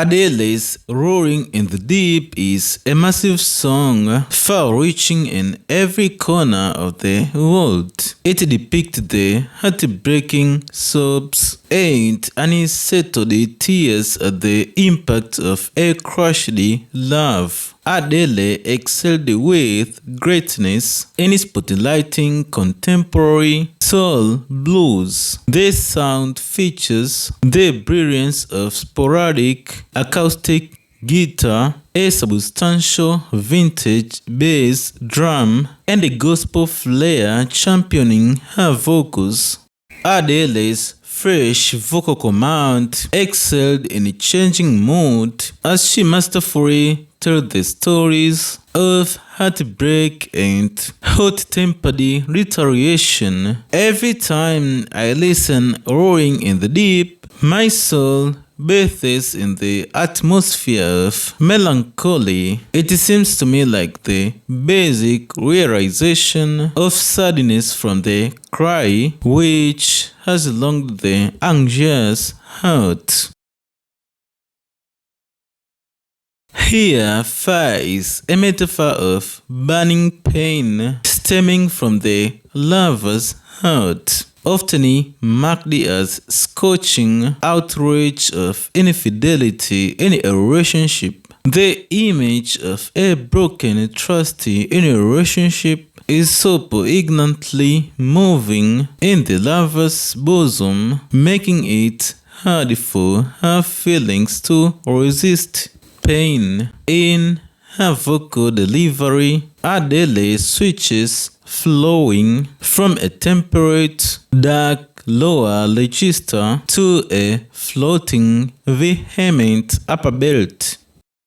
Adele's Roaring in the Deep is a massive song, far-reaching in every corner of the world. It depicts the heartbreaking sobs and unsettled tears at the impact of a crushed love. Adele excelled with greatness in spotlighting contemporary soul blues. This sound features the brilliance of sporadic acoustic guitar, a substantial vintage bass drum, and a gospel flair championing her vocals. Adele's fresh vocal command excelled in a changing mood as she masterfully told the stories of heartbreak and hot-tempered retaliation. Every time I listen Roaring in the Deep, my soul bathes in the atmosphere of melancholy. It seems to me like the basic realization of sadness from the cry which has longed the anxious heart. Here, fire is a metaphor of burning pain stemming from the lover's heart, often marked as scorching outrage of infidelity in a relationship. The image of a broken trust in a relationship is so poignantly moving in the lover's bosom, making it hard for her feelings to resist pain. In her vocal delivery, Adele switches flowing from a temperate, dark lower register to a floating, vehement upper belt.